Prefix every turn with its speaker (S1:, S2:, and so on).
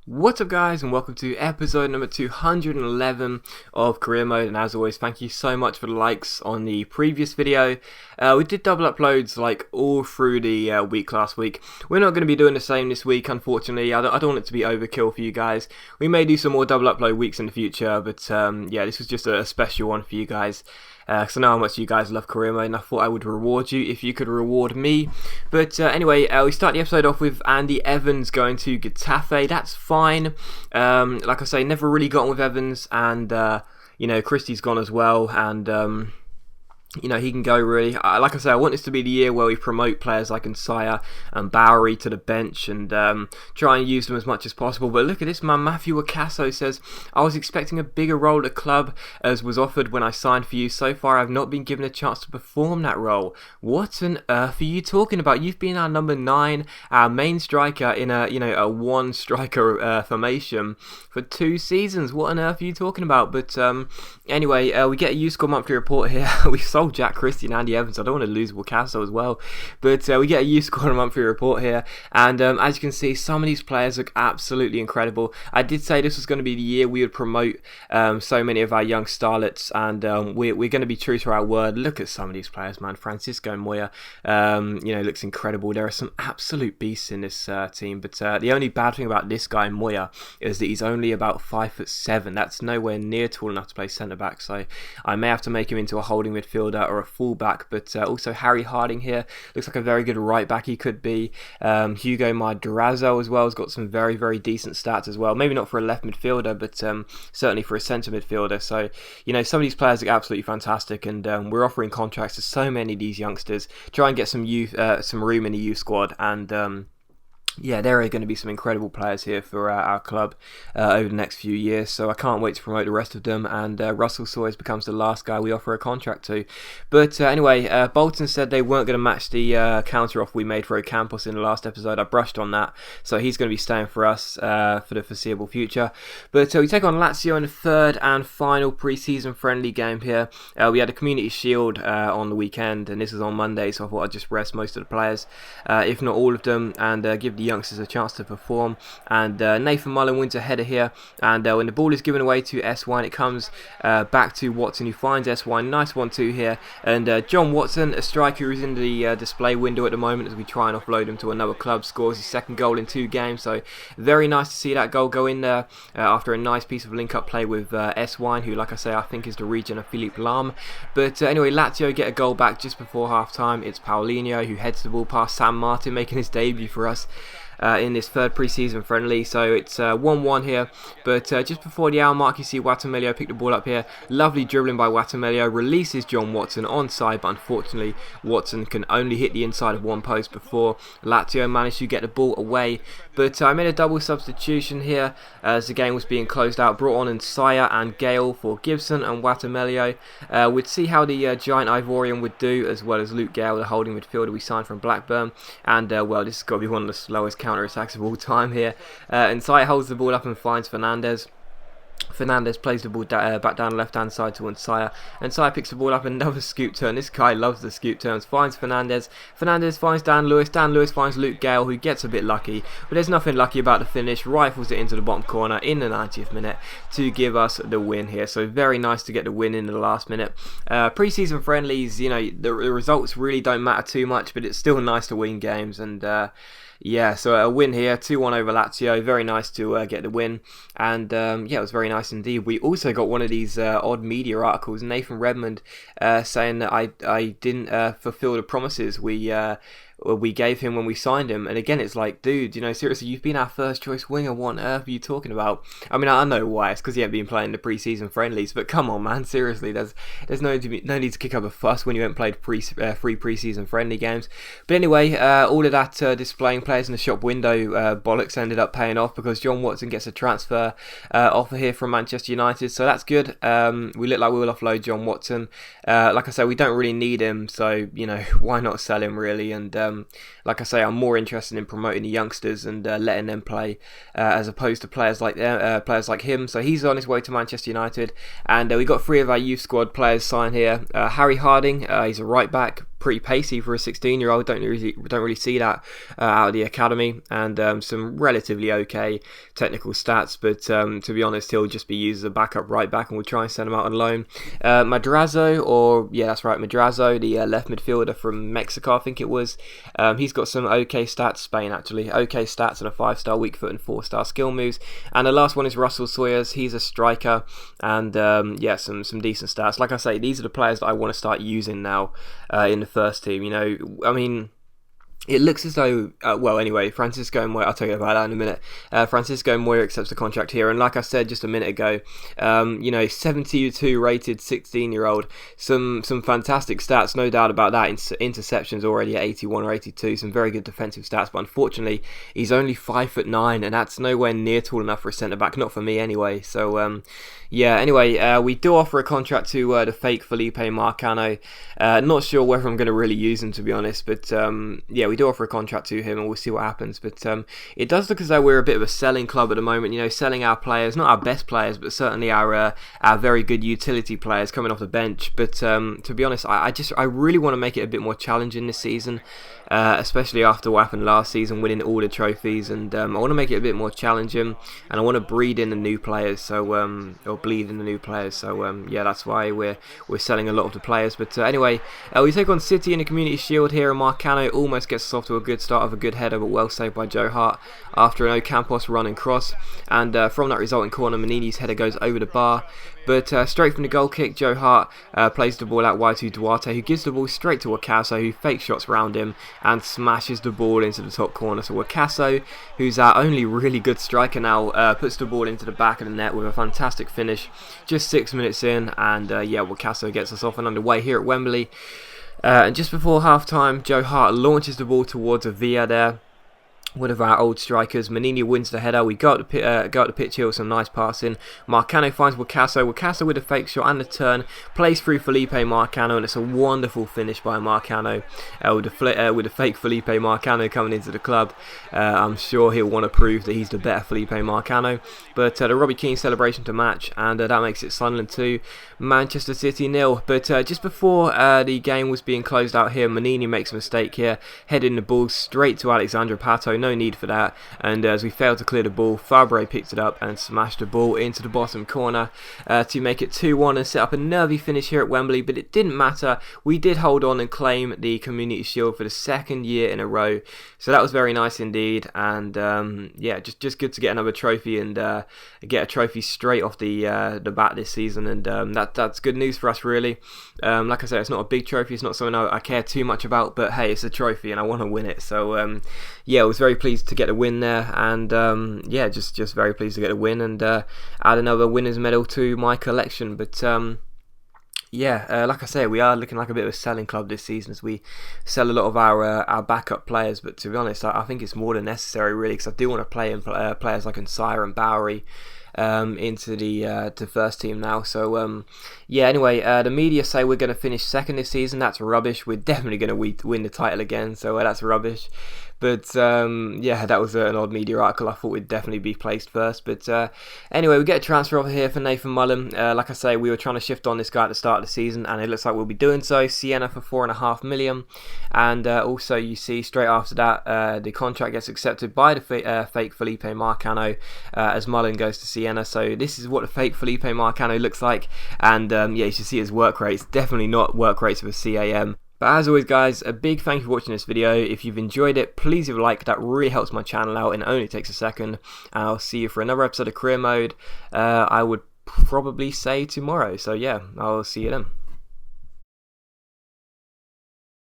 S1: What's up guys, and welcome to episode number 211 of career mode. And as always, thank you so much for the likes on the previous video. We did double uploads like all through the week last week. We're not going to be doing the same this week, unfortunately. I don't want it to be overkill for you guys. We may do some more double upload weeks in the future, but yeah, this was just a special one for you guys. Because I know how much you guys love career mode, and I thought I would reward you if you could reward me. But anyway, we start the episode off with Andy Evans going to Getafe. That's fine. Like I say, never really got on with Evans, and you know, Christie's gone as well, and you know, he can go really. Like I say, I want this to be the year where we promote players like Nsaya and Bowery to the bench and try and use them as much as possible. But look at this man, Matthew Wakaso says, I was expecting a bigger role at the club as was offered when I signed for you. So far, I've not been given a chance to perform that role. What on earth are you talking about? You've been our number 9, our main striker in a, you know, a one striker formation for 2 seasons. What on earth are you talking about? But anyway, we get a U-Score monthly report here. We sold Jack Christie and Andy Evans. I don't want to lose Wakaso as well, but we get a U-Score monthly report here, and as you can see, some of these players look absolutely incredible. I did say this was going to be the year we would promote so many of our young starlets, and we're going to be true to our word. Look at some of these players, man. Francisco Moya, you know, looks incredible. There are some absolute beasts in this team, but the only bad thing about this guy Moya is that he's only about 5'7". That's nowhere near tall enough to play centre back, so I may have to make him into a holding midfielder or a fullback. But also Harry Harding here looks like a very good right back. He could be. Hugo Madrazo as well has got some very, very decent stats as well. Maybe not for a left midfielder, but certainly for a centre midfielder. So, you know, some of these players are absolutely fantastic, and we're offering contracts to so many of these youngsters. Try and get some youth, some room in the youth squad, and yeah, there are going to be some incredible players here for our club over the next few years, so I can't wait to promote the rest of them, and Russell Sawyers becomes the last guy we offer a contract to. But anyway, Bolton said they weren't going to match the counter-offer we made for Ocampos in the last episode. I brushed on that, so he's going to be staying for us for the foreseeable future. But we take on Lazio in the third and final pre-season friendly game here. We had a Community Shield on the weekend, and this is on Monday, so I thought I'd just rest most of the players, if not all of them, and give the youngsters a chance to perform. And Nathan Mullen wins a header here, and when the ball is given away to S1, it comes back to Watson, who finds S1. Nice 1-2 here, and John Watson, a striker who's in the display window at the moment as we try and offload him to another club, scores his second goal in 2 games, so very nice to see that goal go in there after a nice piece of link-up play with S1, who, like I say, I think is the region of Philippe Lam. But anyway, Lazio get a goal back just before half-time. It's Paulinho who heads the ball past Sam Martin, making his debut for us in this third pre-season friendly. So it's 1-1 here, but just before the hour mark, you see Watamelio pick the ball up here. Lovely dribbling by Watamelio, releases John Watson onside, but unfortunately Watson can only hit the inside of one post before Lazio managed to get the ball away. But I made a double substitution here as the game was being closed out. Brought on Nsaya and Gale for Gibson and Watamelio. We'd see how the giant Ivorian would do, as well as Luke Gale, the holding midfielder we signed from Blackburn. And well, this has got to be one of the slowest counter-attacks of all time here. Nsaya holds the ball up and finds Fernandez. Fernandez plays the ball back down the left-hand side to Nsaya. Nsaya picks the ball up, another scoop turn. This guy loves the scoop turns. Finds Fernandez. Fernandez finds Dan Lewis. Dan Lewis finds Luke Gale, who gets a bit lucky. But there's nothing lucky about the finish. Rifles it into the bottom corner in the 90th minute to give us the win here. So very nice to get the win in the last minute. Pre-season friendlies, you know, the results really don't matter too much, but it's still nice to win games. And yeah, so a win here, 2-1 over Lazio. Very nice to get the win, and yeah, it was very nice indeed. We also got one of these odd media articles, Nathan Redmond saying that I didn't fulfill the promises we gave him when we signed him. And again, it's like, dude, you know, seriously, you've been our first choice winger. What on earth are you talking about? I mean, I know why. It's because he hadn't been playing the pre-season friendlies, but come on, man, seriously, there's no need to kick up a fuss when you haven't played free pre-season friendly games. But anyway, all of that displaying players in the shop window bollocks ended up paying off, because John Watson gets a transfer offer here from Manchester United, so that's good. We look like we will offload John Watson. Like I say, we don't really need him, so, you know, why not sell him, really? And like I say, I'm more interested in promoting the youngsters and letting them play as opposed to players like him. So he's on his way to Manchester United, and we got 3 of our youth squad players signed here. Harry Harding, he's a right back. pretty pacey for a 16-year-old. Don't really see that out of the academy, and some relatively okay technical stats. But to be honest, he'll just be used as a backup right back, and we'll try and send him out on loan. Madrazo, or yeah, that's right, Madrazo, the left midfielder from Mexico, I think it was. He's got some okay stats. Spain actually, okay stats and a 5-star weak foot and 4-star skill moves. And the last one is Russell Sawyers. He's a striker, and yeah, some decent stats. Like I say, these are the players that I want to start using now in the first team. You know, I mean, it looks as though, well, anyway, Francisco Moya, I'll tell you about that in a minute. Francisco Moya accepts the contract here, and like I said just a minute ago, you know, 72 rated 16-year-old, some fantastic stats, no doubt about that. Interceptions already at 81 or 82, some very good defensive stats, but unfortunately, he's only 5'9", and that's nowhere near tall enough for a centre-back, not for me anyway. So, yeah, anyway, we do offer a contract to the fake Felipe Marcano. Not sure whether I'm going to really use him, to be honest, but yeah, we do offer a contract to him, and we'll see what happens. But it does look as though we're a bit of a selling club at the moment, you know, selling our players, not our best players, but certainly our very good utility players coming off the bench. But to be honest, I really want to make it a bit more challenging this season, especially after what happened last season, winning all the trophies, and I want to make it a bit more challenging, and I want to breed in the new players, so or bleed in the new players. So yeah, that's why we're selling a lot of the players. But anyway, we take on City in the Community Shield here, and Marcano almost gets us off to a good start of a good header, but well saved by Joe Hart after an Ocampos run and cross, and from that resulting corner, Manini's header goes over the bar. But straight from the goal kick, Joe Hart plays the ball out wide to Duarte, who gives the ball straight to Wakaso, who fake shots around him and smashes the ball into the top corner. So Wakaso, who's our only really good striker now, puts the ball into the back of the net with a fantastic finish just 6 minutes in, and yeah, Wakaso gets us off and underway here at Wembley. And just before half-time, Joe Hart launches the ball towards a Villa there, one of our old strikers. Manini wins the header. We go up the pitch here with some nice passing. Marcano finds Wakaso with a fake shot and a turn, plays through Felipe Marcano, and it's a wonderful finish by Marcano with the fake Felipe Marcano coming into the club. I'm sure he'll want to prove that he's the better Felipe Marcano. But the Robbie Keane celebration to match, and that makes it Sunderland 2, Manchester City 0. But just before the game was being closed out here, Manini makes a mistake here, heading the ball straight to Alexandra Pato. No need for that, and as we failed to clear the ball, Fabre picked it up and smashed the ball into the bottom corner to make it 2-1 and set up a nervy finish here at Wembley. But it didn't matter, we did hold on and claim the Community Shield for the second year in a row, so that was very nice indeed. And yeah, just good to get another trophy, and get a trophy straight off the bat this season, and that's good news for us, really. Like I said, it's not a big trophy, it's not something I care too much about, but hey, it's a trophy and I want to win it. So yeah, I was very pleased to get a win there, and yeah, just very pleased to get a win and add another winner's medal to my collection. But yeah, like I say, we are looking like a bit of a selling club this season as we sell a lot of our backup players. But to be honest, I think it's more than necessary, really, because I do want to play in players like Nsire and Bowery into the first team now. So yeah, anyway, the media say we're going to finish second this season. That's rubbish. We're definitely going to win the title again, so that's rubbish. But yeah, that was an odd media article. I thought we'd definitely be placed first. But anyway, we get a transfer over here for Nathan Mullen. Like I say, we were trying to shift on this guy at the start of the season, and it looks like we'll be doing so. Sienna for $4.5 million. And also, you see, straight after that, the contract gets accepted by the fake Felipe Marcano as Mullen goes to Sienna. So this is what the fake Felipe Marcano looks like. And yeah, you should see his work rates. Definitely not work rates of a CAM. But as always, guys, a big thank you for watching this video. If you've enjoyed it, please leave a like. That really helps my channel out and only takes a second. And I'll see you for another episode of Career Mode. I would probably say tomorrow. So yeah, I'll see you then.